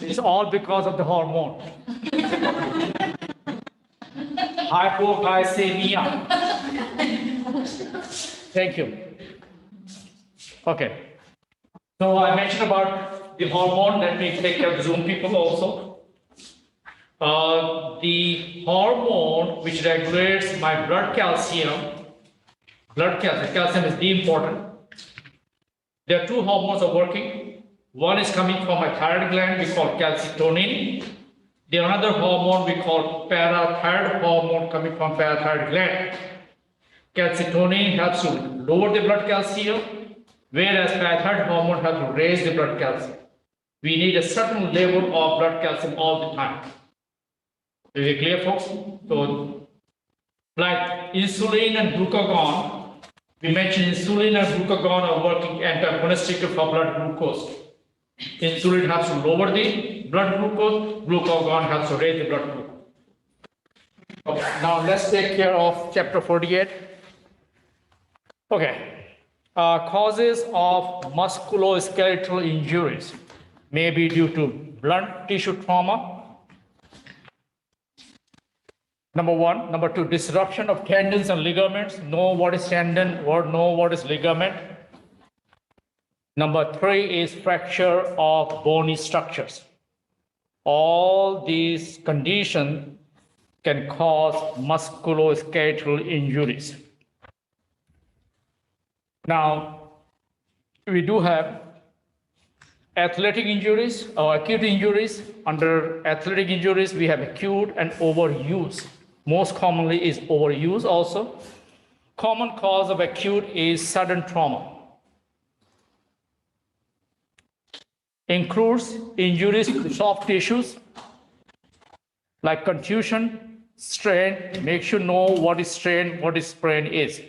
It's all because of the hormone. Hypoglycemia. Thank you. Okay. So I mentioned about the hormone. Let me take care of the Zoom people also. The hormone which regulates my blood calcium, calcium is the important. There are two hormones are working. One is coming from my thyroid gland, we call calcitonin. The another hormone we call parathyroid hormone coming from parathyroid gland. Calcitonin helps to lower the blood calcium, whereas parathyroid hormone helps to raise the blood calcium. We need a certain level of blood calcium all the time. Is it clear, folks? So, like insulin and glucagon, we mentioned insulin and glucagon are working antagonistic for blood glucose. Insulin helps to lower the blood glucose, glucagon helps to raise the blood glucose. Okay, now let's take care of chapter 48. Okay, causes of musculoskeletal injuries may be due to blunt tissue trauma. Number one. Number two, disruption of tendons and ligaments. Know what is tendon or know what is ligament. Number three is fracture of bony structures. All these conditions can cause musculoskeletal injuries. Now, we do have athletic injuries or acute injuries. Under athletic injuries, we have acute and overuse. Most commonly is overuse also. Common cause of acute is sudden trauma. Includes injuries to soft tissues like contusion, strain. Make sure know what is strain, what is sprain is.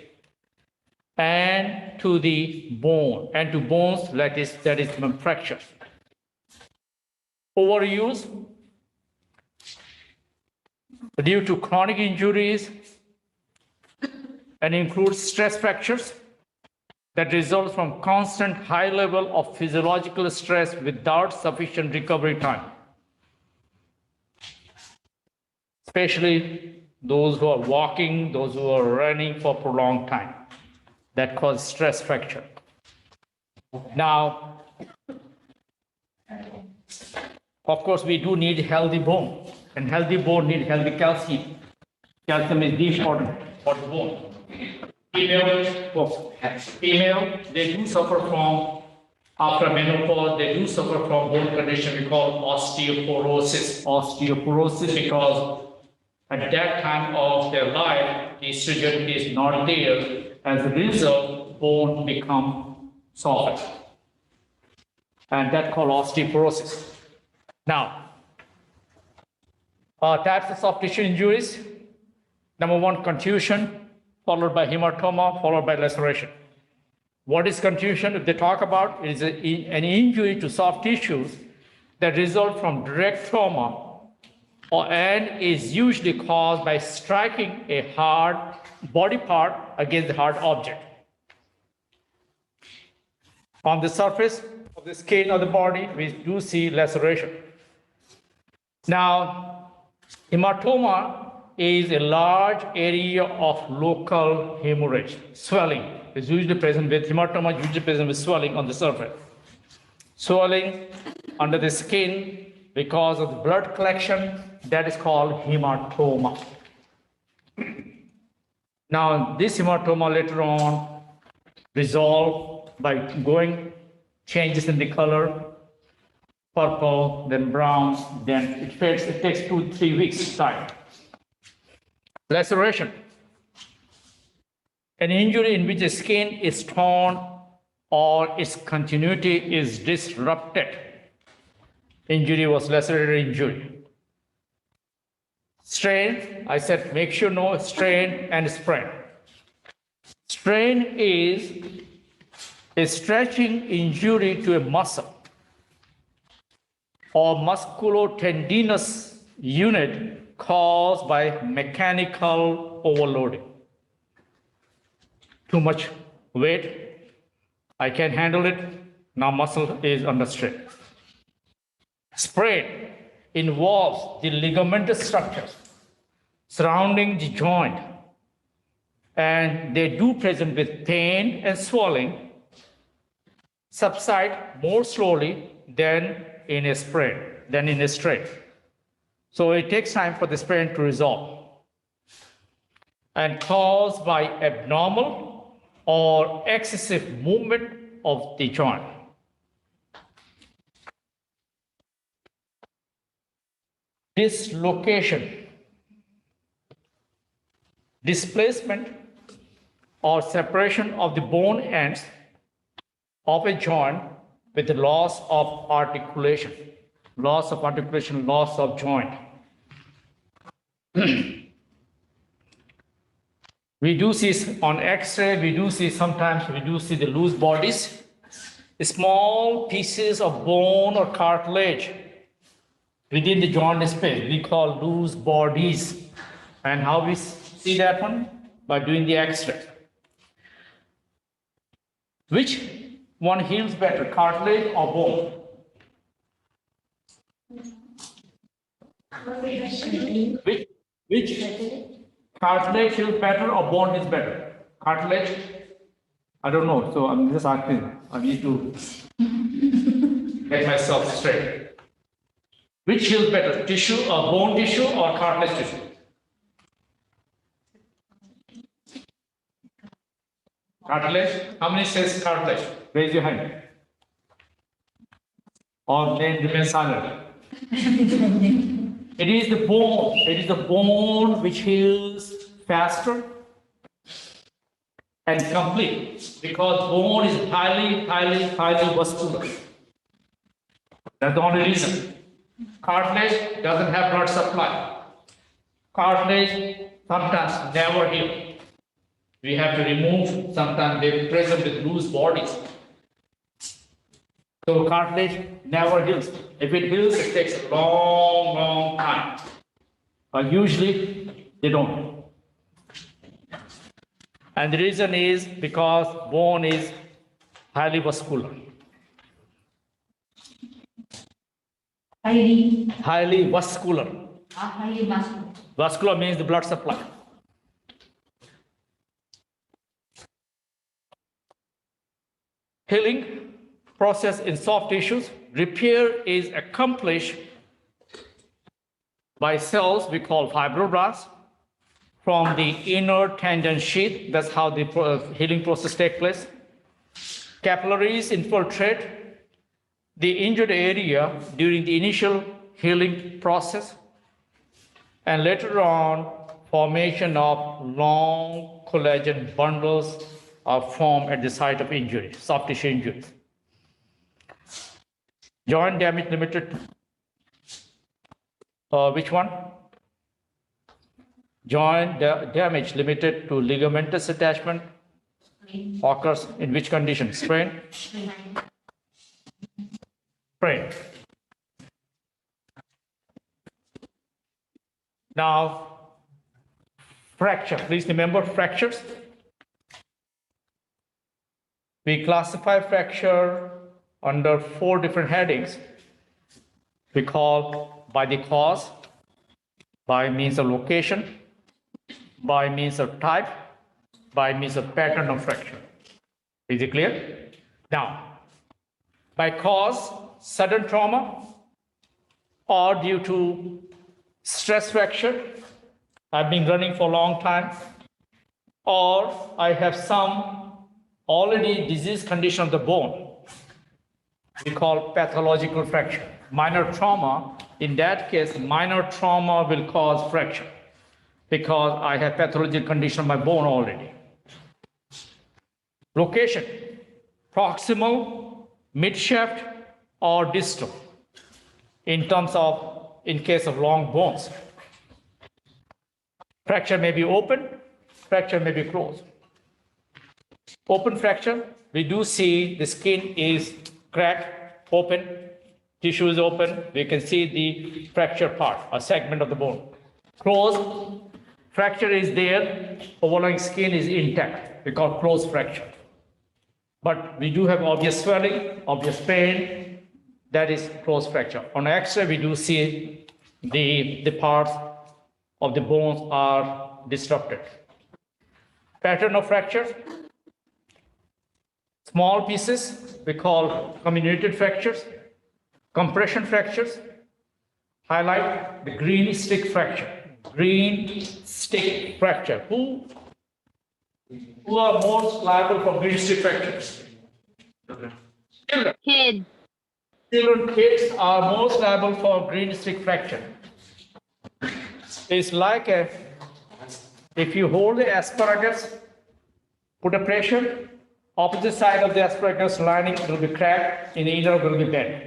And to the bone, and to bones that is fracture. Overuse due to chronic injuries and includes stress fractures that result from constant high level of physiological stress without sufficient recovery time. Especially those who are walking, those who are running for prolonged time. That causes stress fracture. Now, of course, we do need healthy bone, and healthy bone need healthy calcium. Calcium is the important for the bone. Female, they do suffer from, after menopause, they do suffer from bone condition we call osteoporosis. Osteoporosis because at that time of their life, the estrogen is not there. As a result, bone become soft. And that's called osteoporosis. Now, types of soft tissue injuries. Number one, contusion, followed by hematoma, followed by laceration. What is contusion? If they talk about, it is an injury to soft tissues that result from direct trauma and is usually caused by striking a hard body part against the hard object. On the surface of the skin of the body, we do see laceration. Now, hematoma is a large area of local hemorrhage, swelling. Is usually present with hematoma, usually present with swelling on the surface. Swelling under the skin because of the blood collection, that is called hematoma. Now, this hematoma later on resolve by changes in the color, purple, then brown, then it fades. It takes 2 to 3 weeks time. Laceration. An injury in which the skin is torn or its continuity is disrupted. Injury was lacerated injury. Strain, I said make sure no strain and sprain. Strain is a stretching injury to a muscle or musculotendinous unit caused by mechanical overloading. Too much weight, I can't handle it, Now muscle is under strain. Sprain involves the ligamentous structures surrounding the joint, and they do present with pain and swelling, subside more slowly than in a strain. So it takes time for the sprain to resolve, and caused by abnormal or excessive movement of the joint. Dislocation, displacement or separation of the bone ends of a joint with the loss of articulation, loss of joint. We do see on X-ray, sometimes we do see the loose bodies, small pieces of bone or cartilage within the joint space. We call loose bodies. And how we see that one? By doing the X-ray. Which one heals better, cartilage or bone? Which cartilage heals better or bone is better? Cartilage? I don't know, so I'm just asking. I need to get myself straight. Which heals better, tissue or bone tissue or cartilage tissue? Cartilage? How many says cartilage? Raise your hand. Or then remain silent. It is the bone. It is the bone which heals faster and complete, because bone is highly vascular. That's the only reason. Cartilage doesn't have blood supply. Cartilage sometimes never heals. We have to remove, sometimes they present with loose bodies. So cartilage never heals. If it heals, it takes a long time. But usually they don't. And the reason is because bone is highly vascular. Highly vascular. Highly vascular. Vascular means the blood supply. Healing process in soft tissues. Repair is accomplished by cells we call fibroblasts from the inner tendon sheath. That's how the healing process takes place. Capillaries infiltrate the injured area during the initial healing process, and later on, formation of long collagen bundles are formed at the site of injury, soft tissue injuries. Joint damage limited, which one? Joint damage limited to ligamentous attachment occurs in which condition? Sprain? Sprain. Now, fracture. Please remember fractures. We classify fracture under 4 different headings. We call by the cause, by means of location, by means of type, by means of pattern of fracture. Is it clear? Now, by cause, sudden trauma, or due to stress fracture, I've been running for a long time, or I have some already disease condition of the bone. We call pathological fracture. Minor trauma, in that case, minor trauma will cause fracture because I have pathological condition of my bone already. Location, proximal, mid-shaft, or distal, in case of long bones. Fracture may be open, fracture may be closed. Open fracture, we do see the skin is cracked, open, tissue is open, we can see the fracture part, a segment of the bone. Closed, fracture is there, overlying skin is intact, we call closed fracture. but we do have obvious swelling, obvious pain. That is closed fracture. On X-ray, we do see the parts of the bones are disrupted. Pattern of fracture. Small pieces we call comminuted fractures. Compression fractures. Highlight the green stick fracture. Green stick fracture. Who are most liable for green stick fractures? Children. Kid. Children, kids are most liable for green stick fracture. It's like if you hold the asparagus, put a pressure, opposite side of the asparagus lining will be cracked, in either will be bent,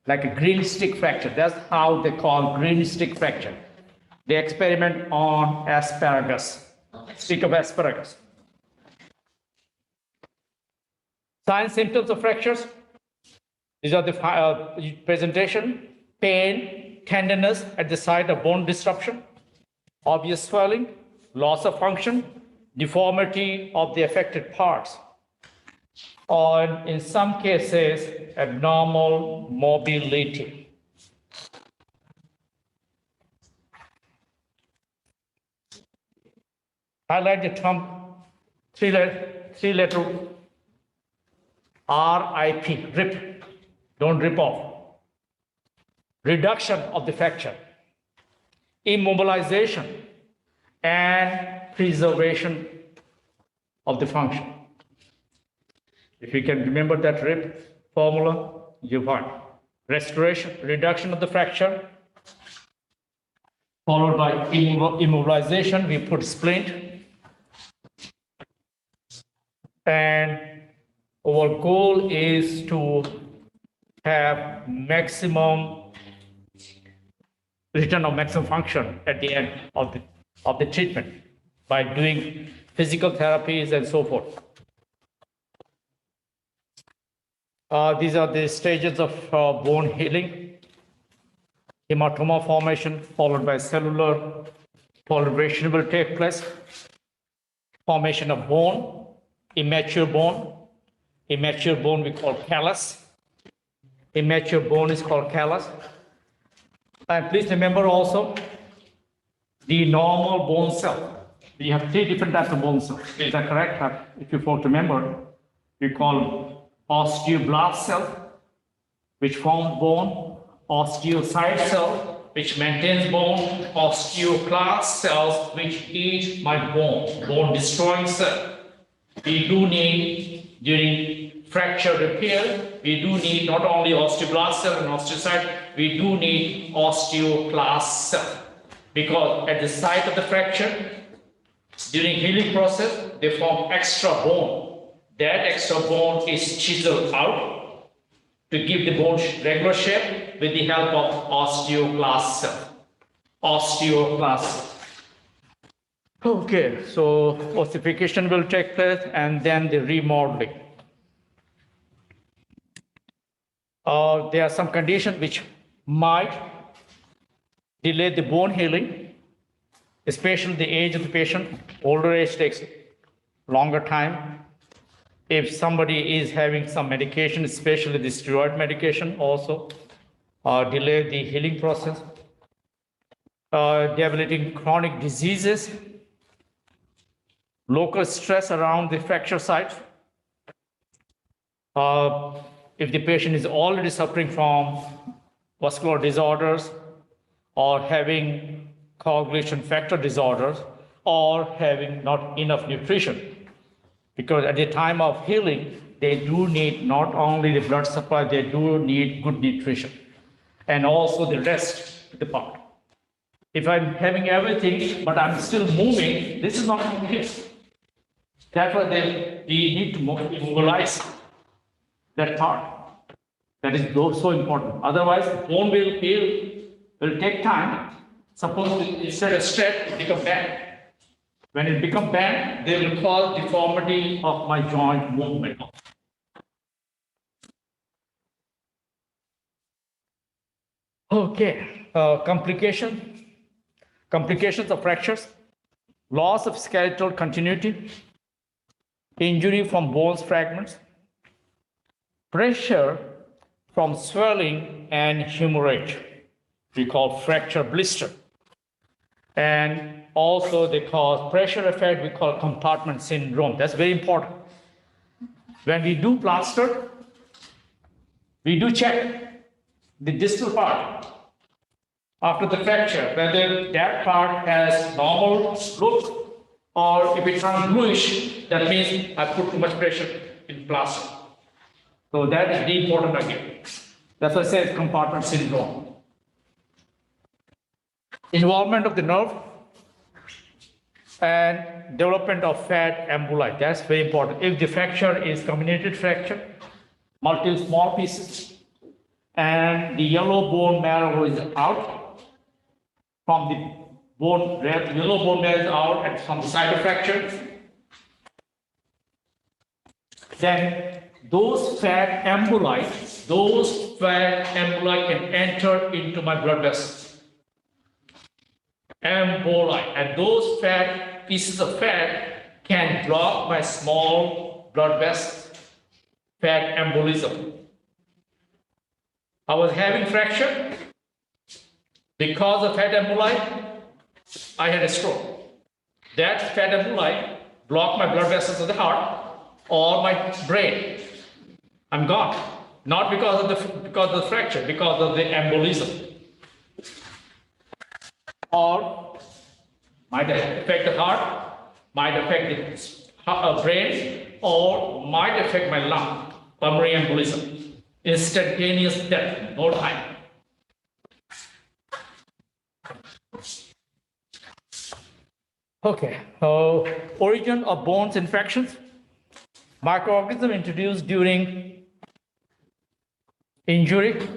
like a green stick fracture. That's how they call green stick fracture. They experiment on asparagus, stick of asparagus. Signs, symptoms of fractures. These are the presentation: pain, tenderness at the site of bone disruption, obvious swelling, loss of function, deformity of the affected parts, or in some cases, abnormal mobility. Highlight the term three-letter RIP, RIP. Don't rip off. Reduction of the fracture, immobilization, and preservation of the function. If you can remember that RIP formula, you find restoration, reduction of the fracture, followed by immobilization, we put splint. And our goal is to have maximum return of maximum function at the end of the treatment by doing physical therapies and so forth. These are the stages of bone healing. Hematoma formation followed by cellular proliferation will take place. Formation of bone, immature bone. Immature bone we call callus. Immature bone is called callus. And please remember also the normal bone cell. We have 3 different types of bone cells. Is that correct? If you want to remember, we call osteoblast cell, which forms bone, osteocyte cell, which maintains bone, osteoclast cells, which eat my bone destroying cell. We do need, during fracture repair, we do need not only osteoblast cell and osteocyte, we do need osteoclast cell. Because at the site of the fracture, during healing process, they form extra bone. That extra bone is chiseled out to give the bone regular shape with the help of osteoclast cell. Osteoclast. Okay, so ossification will take place and then the remodeling. There are some conditions which might delay the bone healing, especially the age of the patient. Older age takes longer time. If somebody is having some medication, especially the steroid medication, also delay the healing process. Developing chronic diseases, local stress around the fracture site. If the patient is already suffering from vascular disorders or having coagulation factor disorders or having not enough nutrition. Because at the time of healing, they do need not only the blood supply, they do need good nutrition and also the rest part. If I'm having everything, but I'm still moving, this is not okay. That's why we need to immobilize that part. That is so important. Otherwise, bone will heal, will take time. Suppose instead of straight, it becomes bent. When it becomes bent, they will cause deformity of my joint movement. Okay, complications of fractures, loss of skeletal continuity, injury from bones fragments, pressure from swelling and hemorrhage. We call fracture blister. And also they cause pressure effect, we call compartment syndrome. That's very important. When we do plaster, we do check the distal part after the fracture, whether that part has normal look or if it turns bluish, that means I put too much pressure in plaster. So that is the important again. That's why I say compartment syndrome. Involvement of the nerve and development of fat emboli. That's very important. If the fracture is comminuted fracture, multiple small pieces, and the yellow bone marrow is out from the bone, yellow bone marrow is out and from the side of fracture, then those fat emboli can enter into my blood vessels. Emboli, and those fat pieces of fat can block my small blood vessels, fat embolism. I was having fracture because of fat emboli. I had a stroke. That fat emboli blocked my blood vessels of the heart or my brain. I'm gone. Not because of the fracture, because of the embolism. Or might affect the heart, might affect the brain, or might affect my lung, pulmonary embolism. Instantaneous death, no time. Okay, origin of bones infections. Microorganism introduced during injury.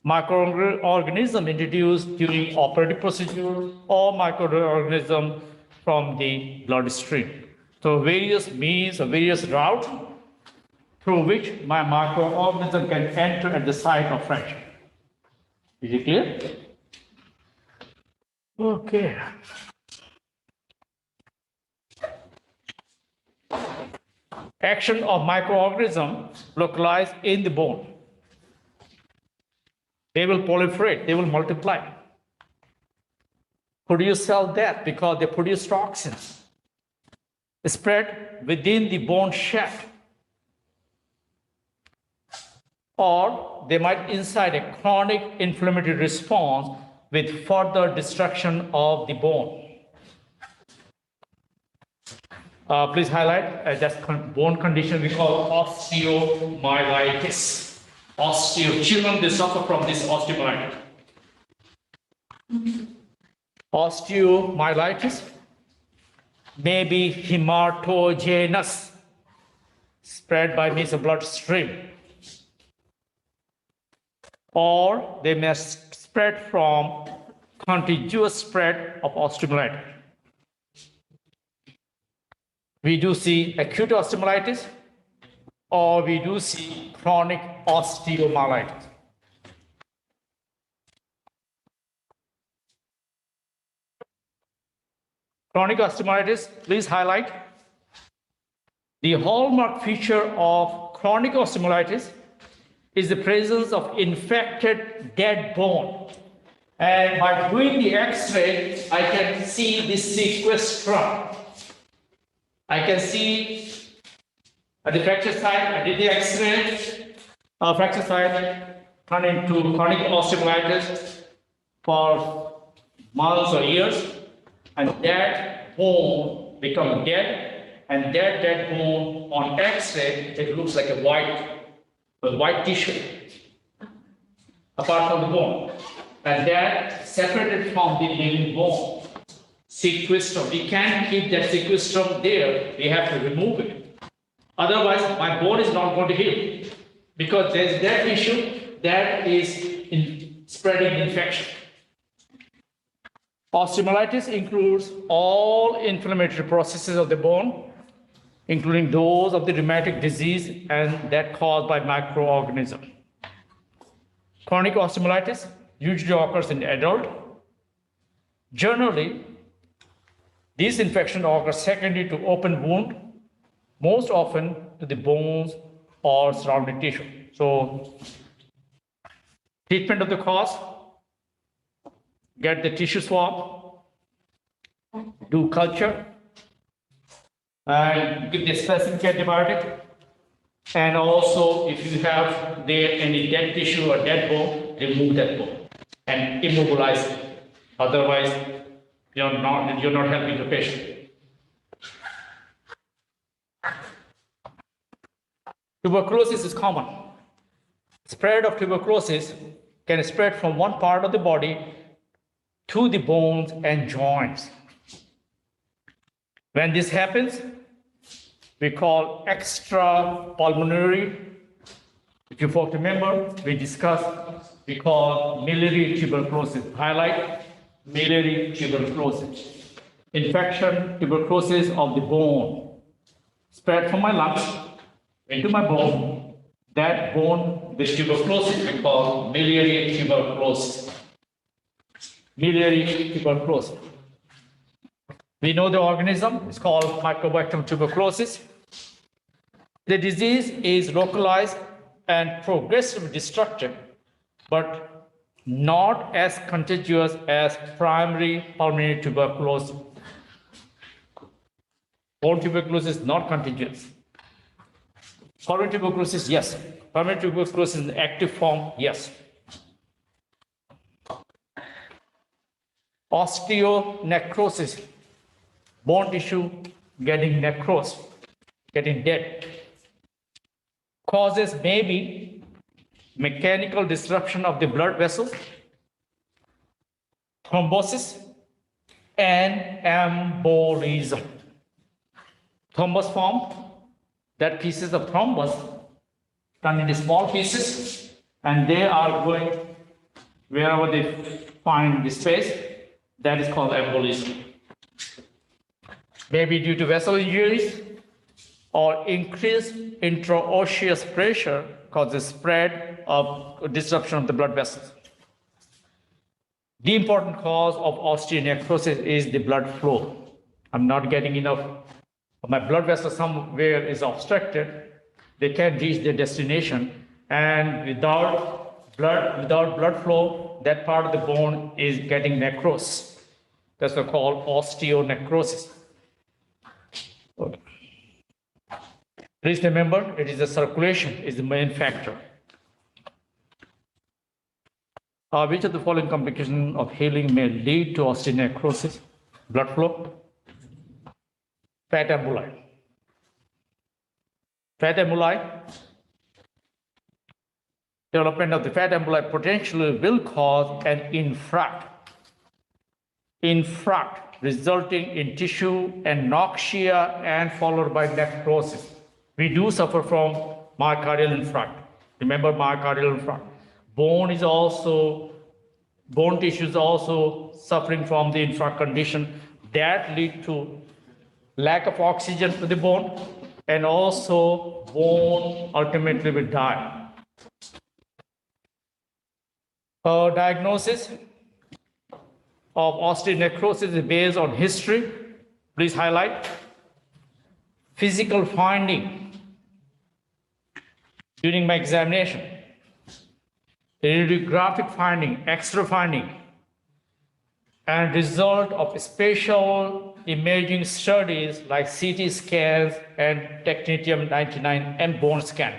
Microorganism introduced during operative procedure, or microorganism from the bloodstream. So various means or various routes through which my microorganism can enter at the site of fracture. Is it clear? Okay. Action of microorganism localized in the bone. They will proliferate, they will multiply, produce cell death because they produce toxins, spread within the bone shaft, or they might incite a chronic inflammatory response with further destruction of the bone. Please highlight that bone condition we call osteomyelitis. Children, they suffer from this osteomyelitis. Osteomyelitis may be hematogenous, spread by means of bloodstream, or they may spread from contiguous spread of osteomyelitis. We do see acute osteomyelitis, or we do see chronic osteomyelitis. Chronic osteomyelitis, please highlight. The hallmark feature of chronic osteomyelitis is the presence of infected dead bone. And by doing the X-ray, I can see this sequestrum. I can see at the fracture site, I did the X-ray, fracture site turned into chronic osteomyelitis for months or years, and that bone becomes dead, and that dead bone on X-ray, it looks like a white tissue, apart from the bone, and that separated from the living bone. Sequestrum, we can't keep that sequestrum there, we have to remove it. Otherwise, my bone is not going to heal because there's that issue that is spreading infection. Osteomyelitis includes all inflammatory processes of the bone, including those of the rheumatic disease and that caused by microorganisms. Chronic osteomyelitis usually occurs in adult. Generally, these infections occur secondary to open wound, most often to the bones or surrounding tissue. So treatment of the cause, get the tissue swab, do culture, and give the specific antibiotic. And also, if you have there any dead tissue or dead bone, remove that bone and immobilize it. Otherwise, you're not helping the patient. Tuberculosis is common. Spread of tuberculosis can spread from one part of the body to the bones and joints. When this happens, we call extrapulmonary. If you folks remember, we call miliary tuberculosis. Highlight miliary tuberculosis. Infection, tuberculosis of the bone. Spread from my lungs into my bone. That bone with tuberculosis we call miliary tuberculosis. Miliary tuberculosis. We know the organism, it's called Mycobacterium tuberculosis. The disease is localized and progressively destructive, but not as contagious as primary pulmonary tuberculosis. Bone tuberculosis is not contagious. Pulmonary tuberculosis, yes. Pulmonary tuberculosis in the active form, yes. Osteonecrosis, bone tissue getting necrosed, getting dead. Causes may be mechanical disruption of the blood vessels, thrombosis, and embolism. Thrombus form, that pieces of thrombus turn into small pieces, and they are going wherever they find the space. That is called embolism. Maybe due to vessel injuries or increased intraosseous pressure causes spread of disruption of the blood vessels. The important cause of osteonecrosis is the blood flow. I'm not getting enough. My blood vessel somewhere is obstructed. They can't reach their destination, and without blood flow, that part of the bone is getting necrosed. That's what's called osteonecrosis. Okay. Please remember, it is the circulation is the main factor. Which of the following complications of healing may lead to osteonecrosis? Blood flow, fat emboli. Fat emboli, development of the fat emboli potentially will cause an infarct resulting in tissue anoxia and followed by necrosis. We do suffer from myocardial infarct. Remember myocardial infarct. Bone tissue is also suffering from the infarct condition that lead to lack of oxygen to the bone, and also bone ultimately will die. Diagnosis of osteonecrosis is based on history. Please highlight. Physical finding during my examination. Radiographic finding, X-ray finding, and result of spatial imaging studies like CT scans and technetium-99 and bone scan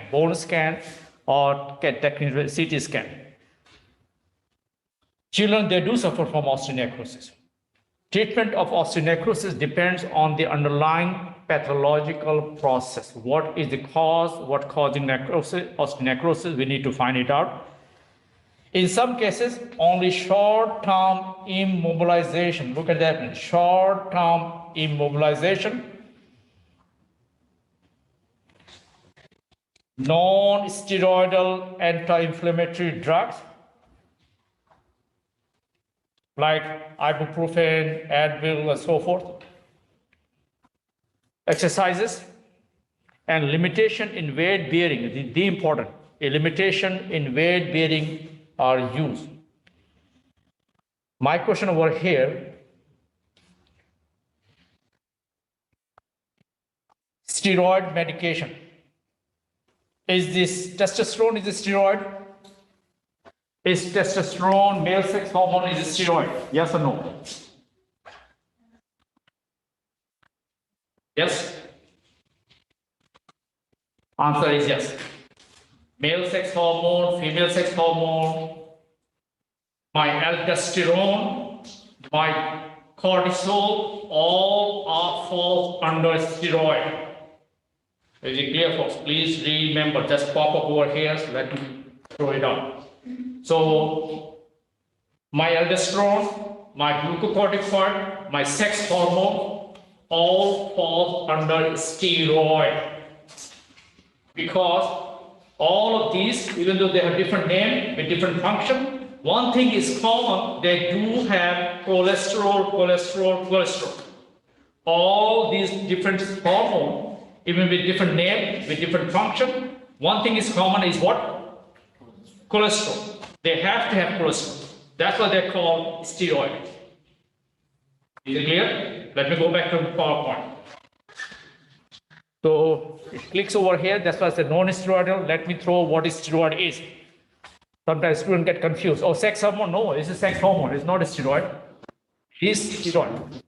or CT scan. Children, they do suffer from osteonecrosis. Treatment of osteonecrosis depends on the underlying pathological process. What is the cause? What causing osteonecrosis? We need to find it out. In some cases, only short-term immobilization. Look at that, short-term immobilization. Non-steroidal anti-inflammatory drugs like ibuprofen, Advil, and so forth. Exercises and limitation in weight bearing, the important, a limitation in weight bearing are used. My question over here, steroid medication. Is this testosterone is a steroid? Is testosterone, male sex hormone, is a steroid? Yes or no? Yes? Answer is yes. Male sex hormone, female sex hormone, my aldosterone, my cortisol, all are falls under steroid. Is it clear, folks? Please remember, just pop up over here, so let me throw it out. So, my aldosterone, my glucocorticoid, my sex hormone, all falls under steroid. Because all of these, even though they have different name with different function, one thing is common, they do have cholesterol. All these different hormones, even with different name, with different function, one thing is common is what? Cholesterol. They have to have cholesterol. That's what they call steroid. Is it clear? Let me go back to the PowerPoint. So it clicks over here. That's why I said non-steroidal. Let me throw what is steroid is. Sometimes students get confused. Oh, sex hormone? No, it's a sex hormone. It's not a steroid. It is steroid.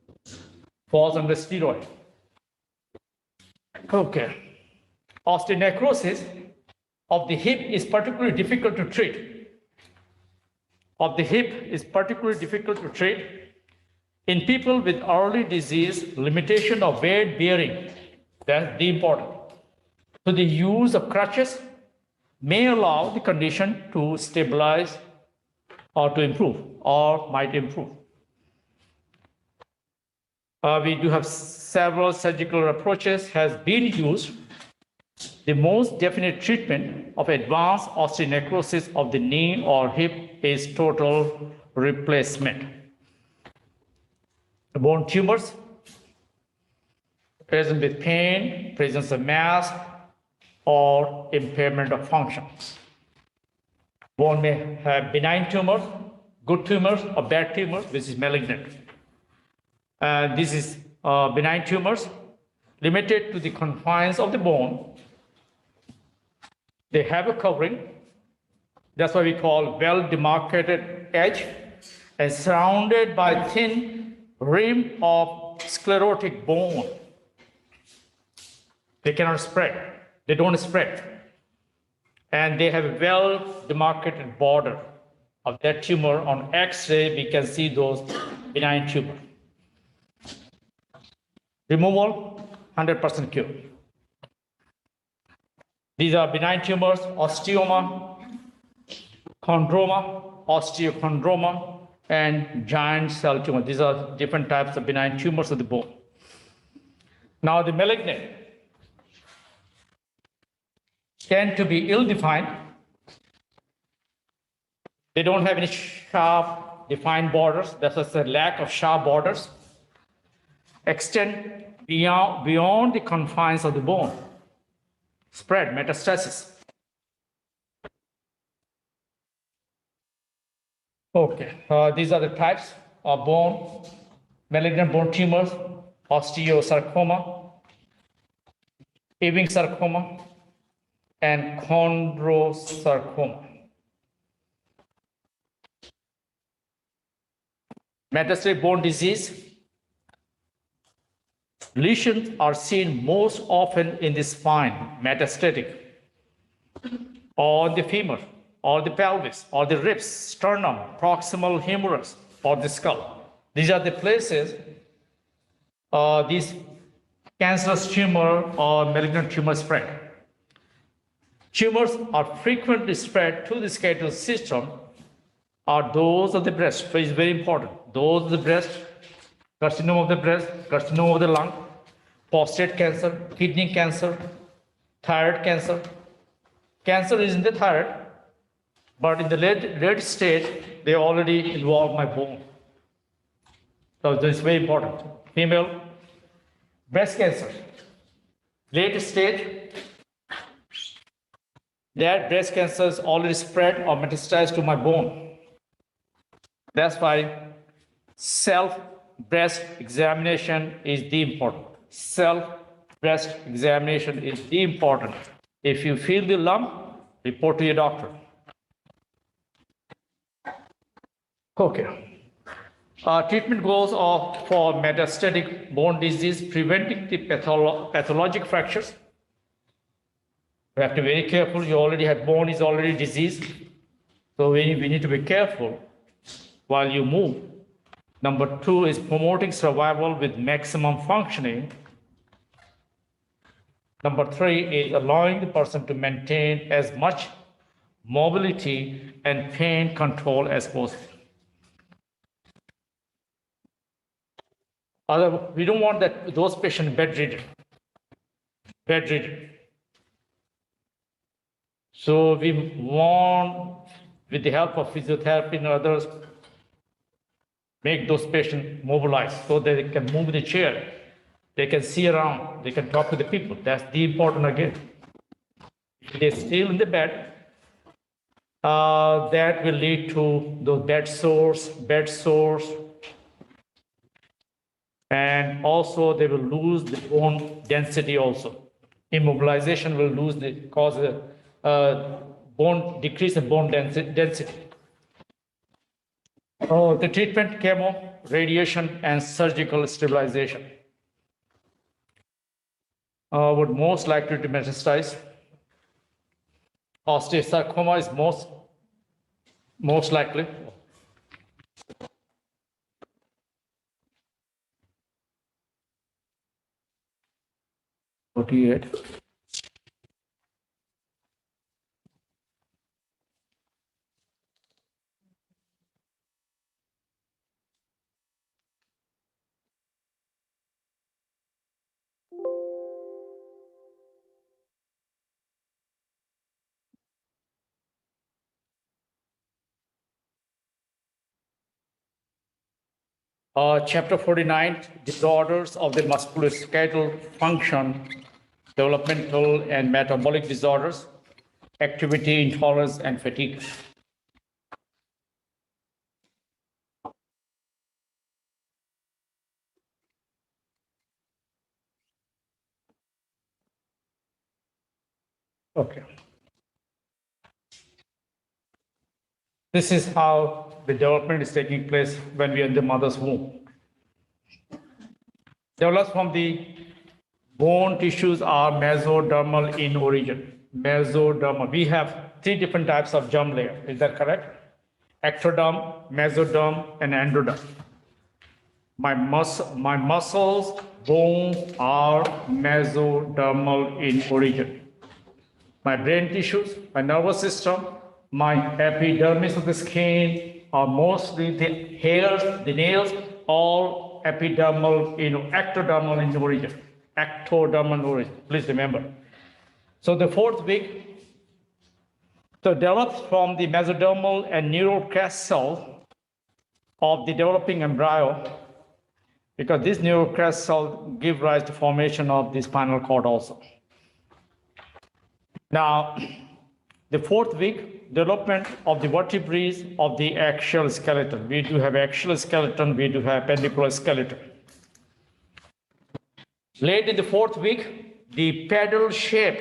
Falls under steroid. Okay. Osteonecrosis of the hip is particularly difficult to treat. In people with early disease, limitation of weight bearing, that's the important. So the use of crutches may allow the condition to stabilize or to improve, or might improve. We do have several surgical approaches has been used. The most definite treatment of advanced osteonecrosis of the knee or hip is total replacement. Bone tumors, present with pain, presence of mass, or impairment of function. Bone may have benign tumors, good tumors, or bad tumors, which is malignant. This is benign tumors, limited to the confines of the bone. They have a covering. That's why we call well-demarcated edge, and surrounded by thin rim of sclerotic bone. They cannot spread. They don't spread. And they have a well-demarcated border of that tumor. On X-ray, we can see those benign tumors. Removal, 100% cure. These are benign tumors: osteoma, chondroma, osteochondroma, and giant cell tumor. These are different types of benign tumors of the bone. Now, the malignant tend to be ill-defined. They don't have any sharp defined borders. That's a lack of sharp borders. Extend beyond the confines of the bone. Spread, metastasis. Okay, these are the types of bone, malignant bone tumors: osteosarcoma, Ewing sarcoma, and chondrosarcoma. Metastatic bone disease. Lesions are seen most often in the spine, metastatic, or the femur, or the pelvis, or the ribs, sternum, proximal humerus, or the skull. These are the places these cancerous tumor or malignant tumor spread. Tumors are frequently spread to the skeletal system are those of the breast, which is very important. Those of the breast, carcinoma of the breast, carcinoma of the lung, prostate cancer, kidney cancer, thyroid cancer. Cancer is in the thyroid, but in the late stage, they already involve my bone. So this is very important. Female breast cancer, late stage, that breast cancer is already spread or metastasized to my bone. That's why self-breast examination is the important. Self-breast examination is the important. If you feel the lump, report to your doctor. Okay. Treatment goals are for metastatic bone disease, preventing the pathologic fractures. We have to be very careful. You already have bone is already diseased. So we need to be careful while you move. Number 2 is promoting survival with maximum functioning. Number 3 is allowing the person to maintain as much mobility and pain control as possible. We don't want those patients bedridden. So we want, with the help of physiotherapy and others, make those patients mobilized so that they can move the chair, they can see around, they can talk to the people. That's the important again. If they're still in the bed, that will lead to those bed sores, and also they will lose the bone density also. Immobilization will cause a decrease in bone density. The treatment, chemo, radiation, and surgical stabilization would most likely to metastasize. Osteosarcoma is most likely. 48. Chapter 49, disorders of the musculoskeletal function, developmental and metabolic disorders, activity intolerance, and fatigue. Okay. This is how the development is taking place when we are in the mother's womb. Develops from the bone tissues are mesodermal in origin. Mesodermal. We have 3 different types of germ layer. Is that correct? Ectoderm, mesoderm, and endoderm. My muscles, bones are mesodermal in origin. My brain tissues, my nervous system, my epidermis of the skin are mostly the hairs, the nails, all ectodermal in origin. Ectodermal origin, please remember. So the 4th week, develops from the mesodermal and neural crest cell of the developing embryo, because this neural crest cell give rise to formation of the spinal cord also. Now, the 4th week, development of the vertebrae of the axial skeleton. We do have axial skeleton, we do have appendicular skeleton. Late in the 4th week, the pedal shape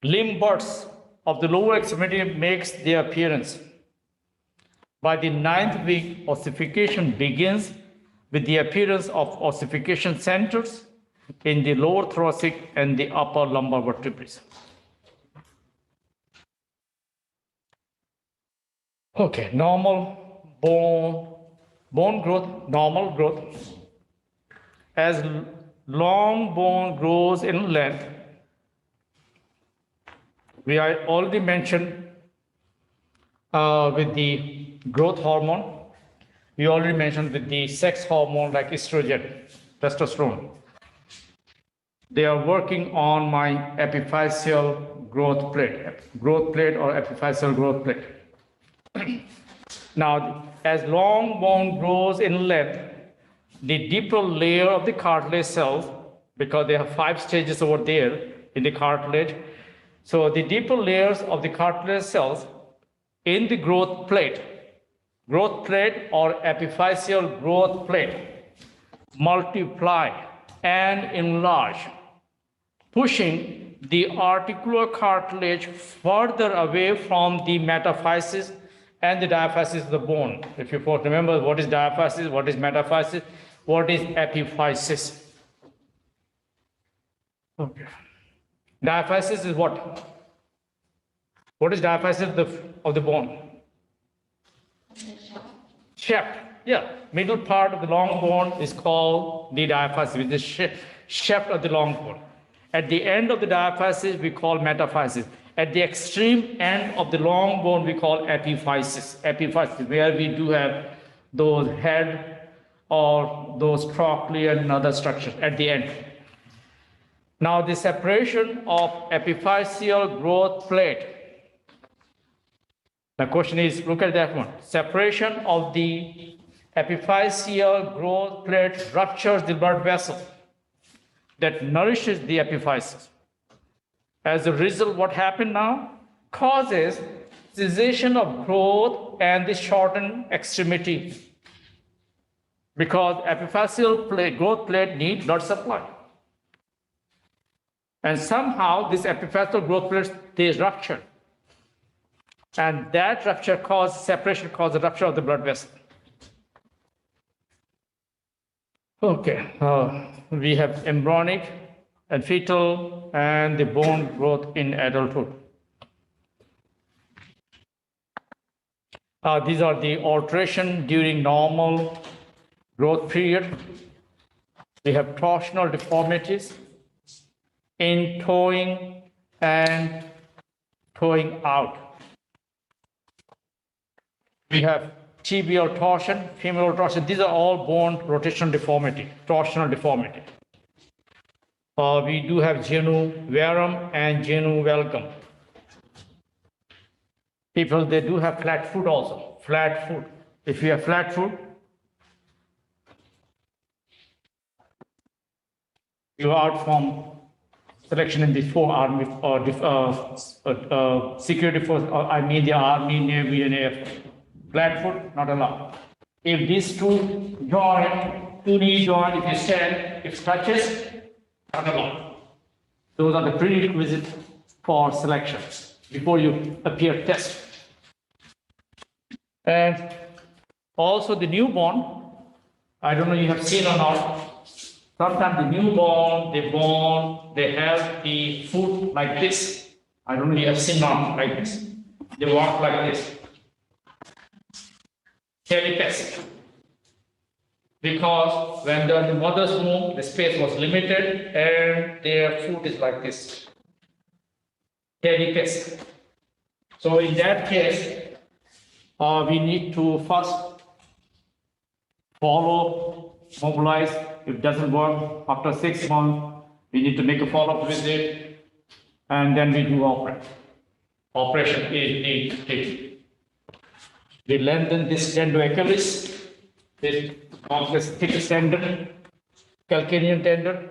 limb buds of the lower extremity makes their appearance. By the 9th week, ossification begins with the appearance of ossification centers in the lower thoracic and the upper lumbar vertebrae. Okay, normal bone growth, normal growth. As long bone grows in length, we already mentioned with the growth hormone, we already mentioned with the sex hormone like estrogen, testosterone. They are working on my epiphyseal growth plate or epiphyseal growth plate. Now, as long bone grows in length, the deeper layer of the cartilage cells, because there are 5 stages over there in the cartilage, so the deeper layers of the cartilage cells in the growth plate or epiphyseal growth plate multiply and enlarge, pushing the articular cartilage further away from the metaphysis and the diaphysis of the bone. If you remember what is diaphysis, what is metaphysis, what is epiphysis. Okay. Diaphysis is what? What is diaphysis of the bone? Shaft. Yeah, middle part of the long bone is called the diaphysis, which is shaft of the long bone. At the end of the diaphysis, we call metaphysis. At the extreme end of the long bone, we call epiphysis. Epiphysis, where we do have those head or those trochlear and other structures at the end. Now, the separation of epiphyseal growth plate. The question is, look at that one. Separation of the epiphyseal growth plate ruptures the blood vessel that nourishes the epiphysis. As a result, what happened now? Causes cessation of growth and the shortened extremity. Because epiphyseal growth plate needs blood supply. And somehow this epiphyseal growth plate is ruptured. And that rupture causes separation, causes the rupture of the blood vessel. Okay, we have embryonic and fetal and the bone growth in adulthood. These are the alteration during normal growth period. We have torsional deformities in toeing and toeing out. We have tibial torsion, femoral torsion. These are all bone rotational deformity, torsional deformity. We do have genu varum and genu valgum. People, they do have flat foot also, flat foot. If you have flat foot, you are out from selection in the four army security force. I mean the army, navy, and air force. Flat foot, not allowed. If these two knee joint, if you stand, if it touches, not allowed. Those are the prerequisites for selection before you appear test. And also the newborn, I don't know you have seen or not. Sometimes the newborn, they have the foot like this. I don't know you have seen or not like this. They walk like this. Helipes. Because when they're in the mother's womb, the space was limited and their foot is like this. Helipes. So in that case, we need to first follow, mobilize. If it doesn't work, after 6 months, we need to make a follow-up visit, and then we do operation is. We lengthen this tendo-Achilles, this complex thick tendon, calcaneal tendon.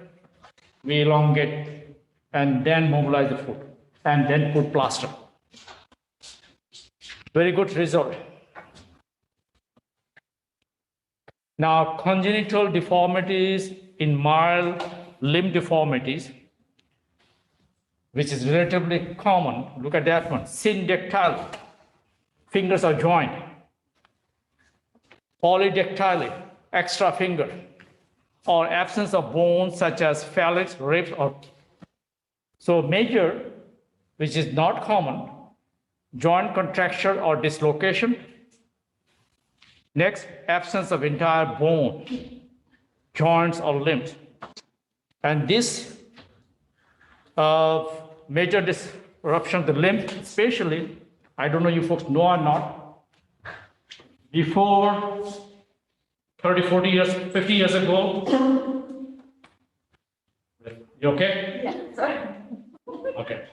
We elongate and then mobilize the foot and then put plaster. Very good result. Now, congenital deformities in mild limb deformities, which is relatively common. Look at that one, syndactyly, fingers are joined. Polydactyly, extra finger, or absence of bones such as phalanx, ribs, or so major, which is not common, joint contracture or dislocation. Next, absence of entire bone, joints or limbs. And this major disruption of the limb, especially, I don't know you folks know or not, before 30, 40 years, 50 years ago, you okay? Yeah, sorry. Okay.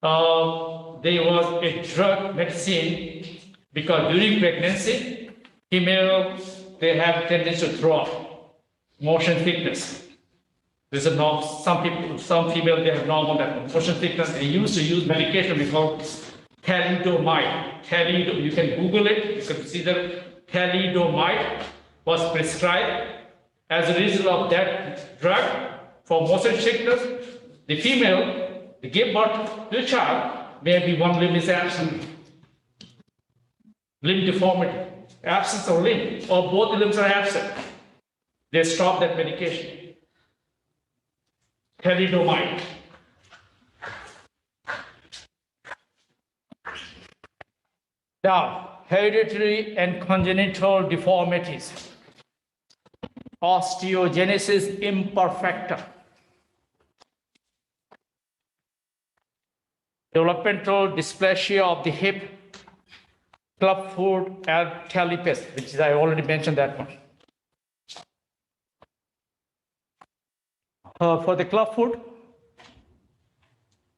There was a drug medicine because during pregnancy, female, they have tendency to throw up, motion sickness. There's a some people, some female, they have normal motion sickness. They used to use medication we call thalidomide. You can Google it. You can see that thalidomide was prescribed. As a result of that drug for motion sickness, the female, they give birth to a child, maybe one limb is absent, limb deformity, absence of limb, or both limbs are absent. They stop that medication. Thalidomide. Now, hereditary and congenital deformities. Osteogenesis imperfecta. Developmental dysplasia of the hip, clubfoot, and talipes, which is, I already mentioned that one. For the clubfoot,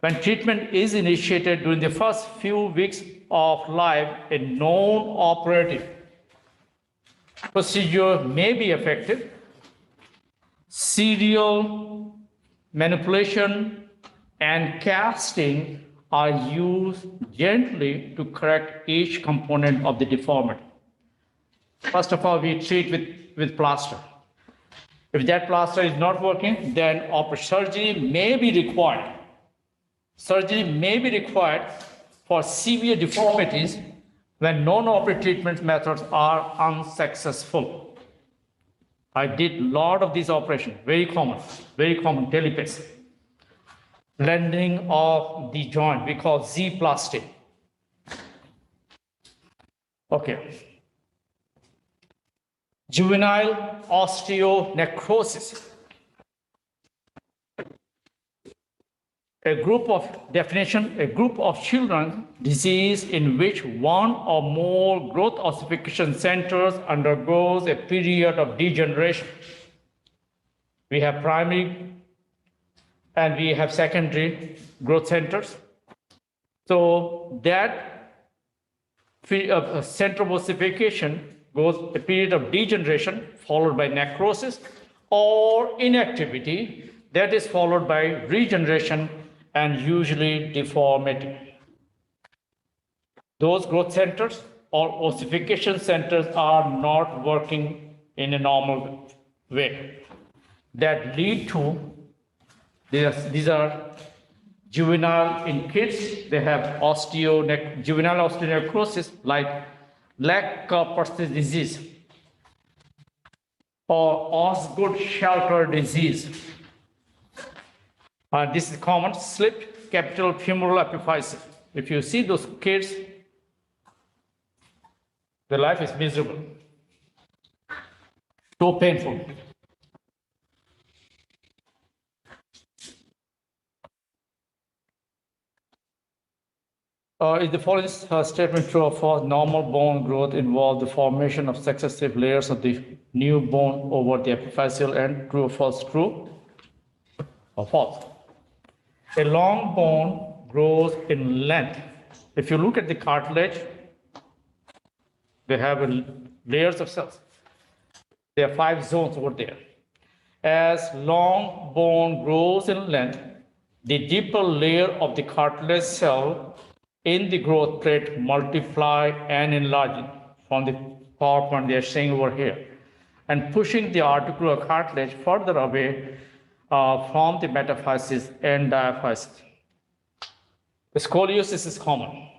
when treatment is initiated during the first few weeks of life, a non-operative procedure may be effective. Serial manipulation and casting are used gently to correct each component of the deformity. First of all, we treat with plaster. If that plaster is not working, then surgery may be required. Surgery may be required for severe deformities when non-operative treatment methods are unsuccessful. I did a lot of these operations, very common talipes. Blending of the joint, we call Z-plasty. Okay. Juvenile osteonecrosis. A group of children, disease in which one or more growth ossification centers undergoes a period of degeneration. We have primary and we have secondary growth centers. So that center of ossification goes a period of degeneration followed by necrosis or inactivity that is followed by regeneration and usually deformity. Those growth centers or ossification centers are not working in a normal way. That lead to, these are juvenile in kids, they have juvenile osteonecrosis like Lack-Percy disease or Osgood-Schlatter disease. This is common, slipped capital femoral epiphysis. If you see those kids, their life is miserable, so painful. Is the following statement true or false? Normal bone growth involves the formation of successive layers of the new bone over the epiphyseal end. True or false? True or false? A long bone grows in length. If you look at the cartilage, they have layers of cells. There are 5 zones over there. As long bone grows in length, the deeper layer of the cartilage cell in the growth plate multiply and enlarge from the PowerPoint they are showing over here, and pushing the articular cartilage further away from the metaphysis and diaphysis. The scoliosis is common.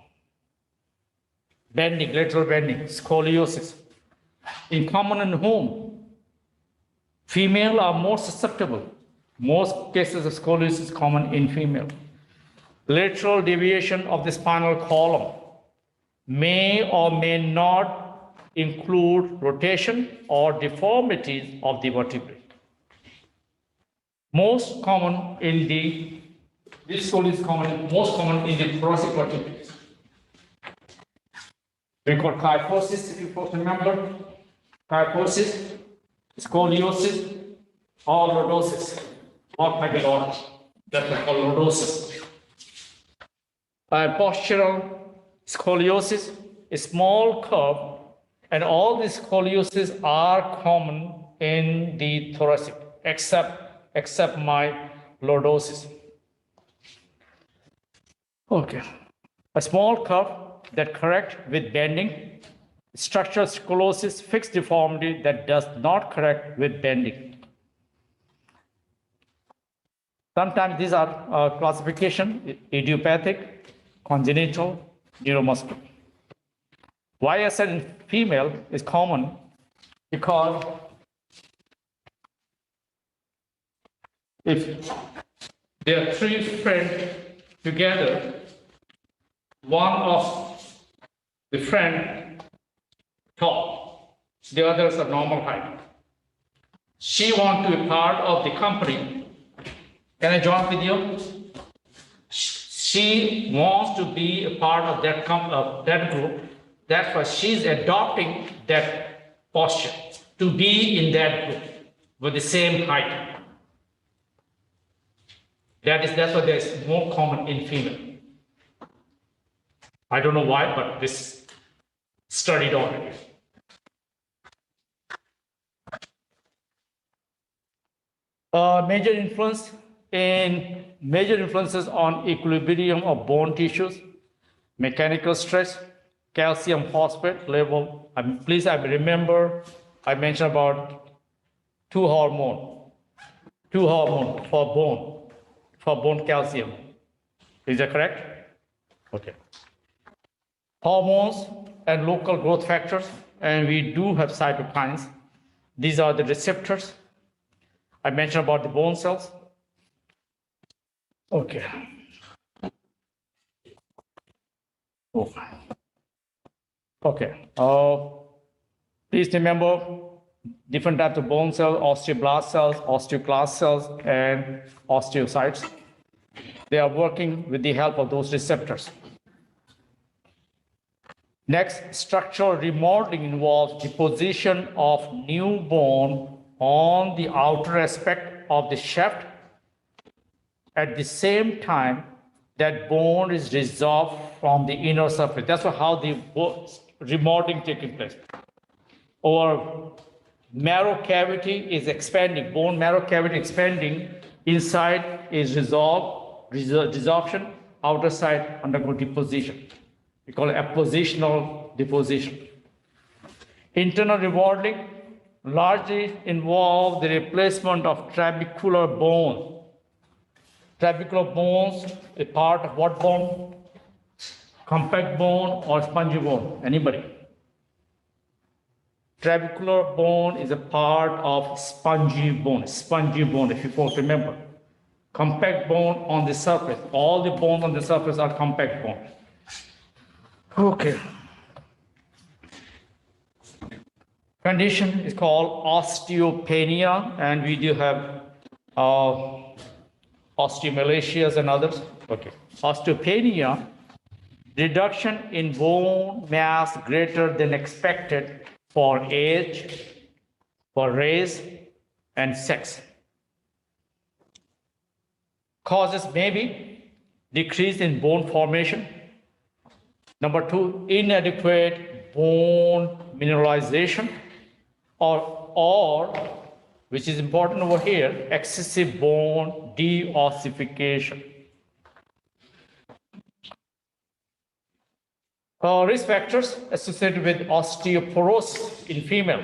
Bending, lateral bending, scoliosis. In common in whom? Female are more susceptible. Most cases of scoliosis is common in female. Lateral deviation of the spinal column may or may not include rotation or deformities of the vertebrae. Most common in this scoliosis is most common in the thoracic vertebrae. We call kyphosis, if you folks remember. Kyphosis, scoliosis, or lordosis. Not like a lot. That's called lordosis. Postural scoliosis, a small curve, and all these scoliosis are common in the thoracic, except my lordosis. Okay, a small curve that correct with bending, structural scoliosis, fixed deformity that does not correct with bending. Sometimes these are classification: idiopathic, congenital, neuromuscular. Why I said in female is common because if there are three friends together, one of the friend tall, the others are normal height. She wants to be part of the company. Can I join with you? She wants to be a part of that group. That's why she's adopting that posture to be in that group with the same height. That's why there's more common in female. I don't know why, but this studied already. Major influences on equilibrium of bone tissues, mechanical stress, calcium phosphate level. Please remember, I mentioned about two hormones for bone calcium. Is that correct? Okay. Hormones and local growth factors, and we do have cytokines. These are the receptors. I mentioned about the bone cells. Okay. Okay. Please remember different types of bone cells: osteoblast cells, osteoclast cells, and osteocytes. They are working with the help of those receptors. Next, structural remodeling involves deposition of new bone on the outer aspect of the shaft. At the same time, that bone is resolved from the inner surface. That's how the remodeling taking place. Or marrow cavity is expanding, bone marrow cavity expanding, inside is resorption, outer side undergo deposition. We call it appositional deposition. Internal remodeling largely involves the replacement of trabecular bone. Trabecular bones, a part of what bone? Compact bone or spongy bone? Anybody? Trabecular bone is a part of spongy bone, if you folks remember. Compact bone on the surface. All the bones on the surface are compact bone. Okay. Condition is called osteopenia, and we do have osteomalacias and others. Okay. Osteopenia, reduction in bone mass greater than expected for age, for race, and sex. Causes may be decrease in bone formation. Number two, inadequate bone mineralization, or which is important over here, excessive bone deossification. Risk factors associated with osteoporosis in female.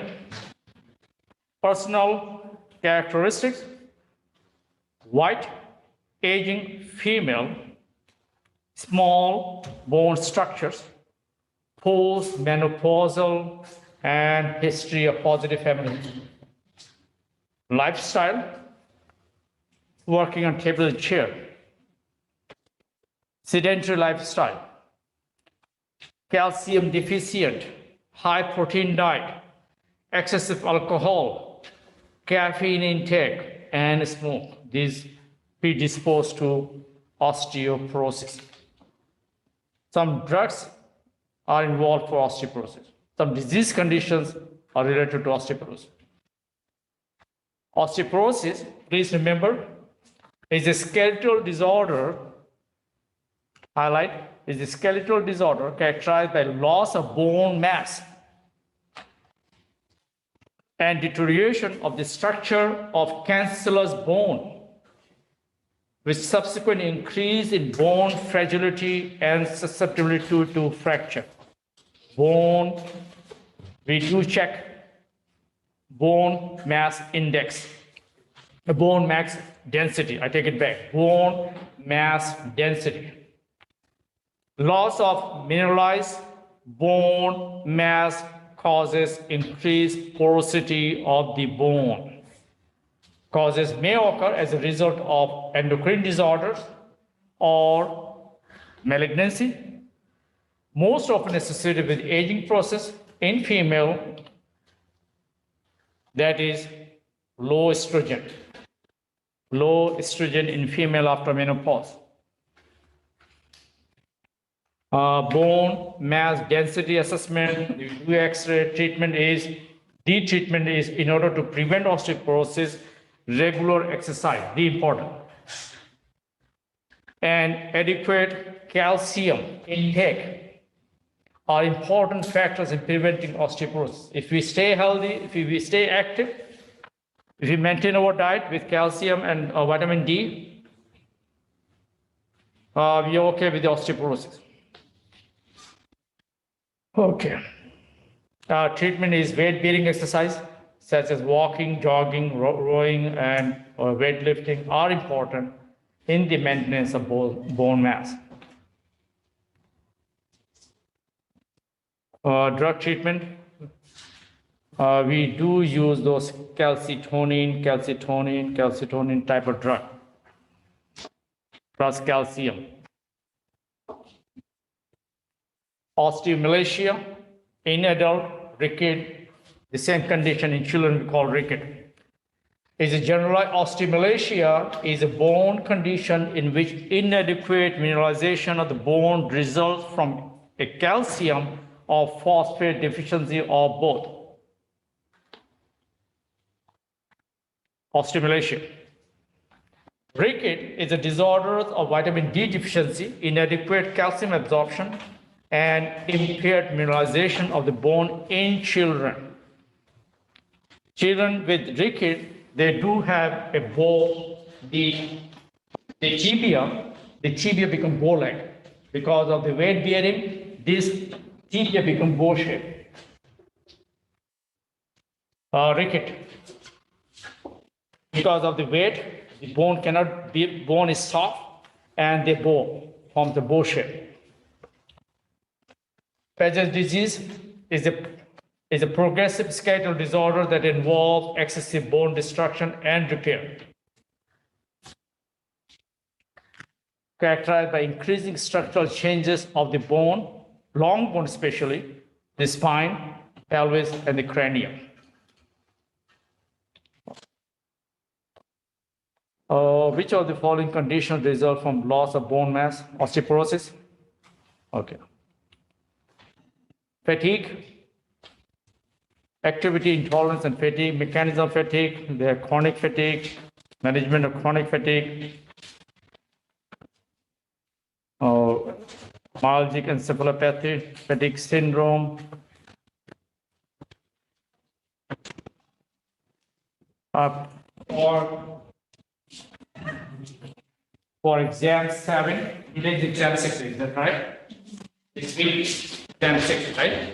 Personal characteristics: white, aging female, small bone structures, post-menopausal, and history of positive family. Lifestyle: working on table and chair, sedentary lifestyle, calcium deficient, high protein diet, excessive alcohol, caffeine intake, and smoke. These predispose to osteoporosis. Some drugs are involved for osteoporosis. Some disease conditions are related to osteoporosis. Osteoporosis, please remember, is a skeletal disorder. Highlight, is a skeletal disorder characterized by loss of bone mass and deterioration of the structure of cancellous bone, with subsequent increase in bone fragility and susceptibility to fracture. Bone, we do check bone mass index. bone mass density. I take it back. Bone mass density. Loss of mineralized bone mass causes increased porosity of the bone. Causes may occur as a result of endocrine disorders or malignancy, most often associated with aging process in female, that is low estrogen in female after menopause. Bone mass density assessment, the do X-ray treatment is, D treatment is in order to prevent osteoporosis, regular exercise, the important. And adequate calcium intake are important factors in preventing osteoporosis. If we stay healthy, if we stay active, if we maintain our diet with calcium and vitamin D, we are okay with the osteoporosis. Okay. Treatment is weight-bearing exercise, such as walking, jogging, rowing, and weightlifting are important in the maintenance of bone mass. Drug treatment, we do use those calcitonin type of drug, plus calcium. Osteomalacia in adult, ricket, the same condition in children we call ricket. Is a generalized osteomalacia is a bone condition in which inadequate mineralization of the bone results from a calcium or phosphate deficiency or both. Osteomalacia. Ricket is a disorder of vitamin D deficiency, inadequate calcium absorption, and impaired mineralization of the bone in children. Children with ricket, they do have a bow, the tibia become bow-like. Because of the weight bearing, this tibia become bow-shaped. Ricket. Because of the weight, the bone cannot be, bone is soft, and the bow forms the bow shape. Paget's disease is a progressive skeletal disorder that involves excessive bone destruction and repair, characterized by increasing structural changes of the bone, long bone especially, the spine, pelvis, and the cranium. Which of the following conditions result from loss of bone mass? Osteoporosis. Okay. Fatigue, activity intolerance and fatigue, mechanism of fatigue, the chronic fatigue, management of chronic fatigue, myalgic encephalopathy, fatigue syndrome, for exam 7, today's exam 6, is that right? This week, exam 6, right?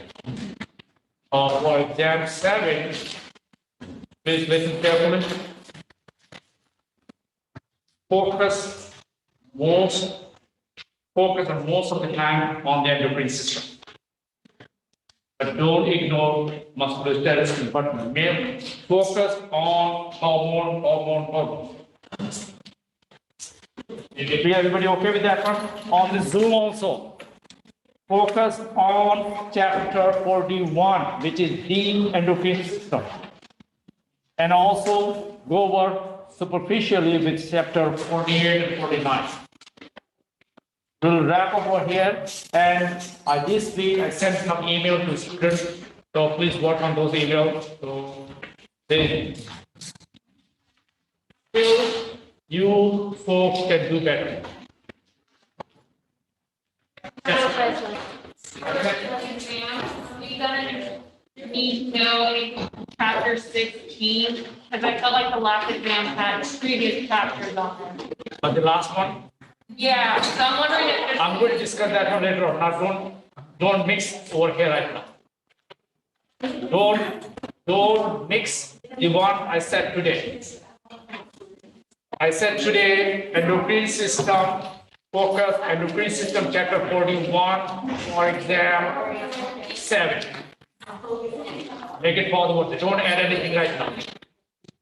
For exam 7, please listen carefully. Focus on most of the time on the endocrine system. But don't ignore musculoskeletal, but main focus on hormone. Is everybody okay with that one? On the Zoom also. Focus on chapter 41, which is the endocrine system. And also go over superficially with chapter 48 and 49. We'll wrap up over here. And this week I sent some email to students. So please work on those emails. So they you folks can do better. You're gonna need to know chapter 16, because I felt like the last exam had previous chapters on it. But the last one? Yeah, so I'm wondering if there's. I'm going to discuss that one later on. Now don't mix over here right now. Don't mix the one I said today. I said today, endocrine system, focus, endocrine system, chapter 41 for exam 7. Make it possible. Don't add anything right now.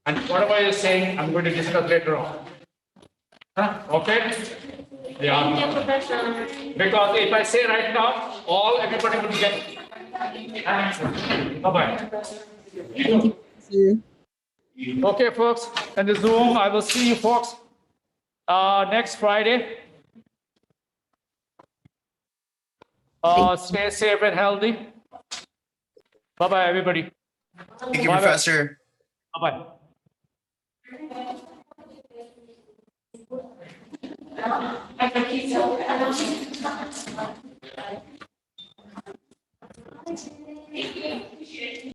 And whatever you're saying, I'm going to discuss later on. Huh? Okay? Thank Yeah. you, Professor. Because if I say right now, everybody will get. Bye-bye. Okay, folks, and the Zoom, I will see you folks next Friday. Stay safe and healthy. Bye-bye, everybody. Thank you, Bye-bye. Professor. Bye-bye.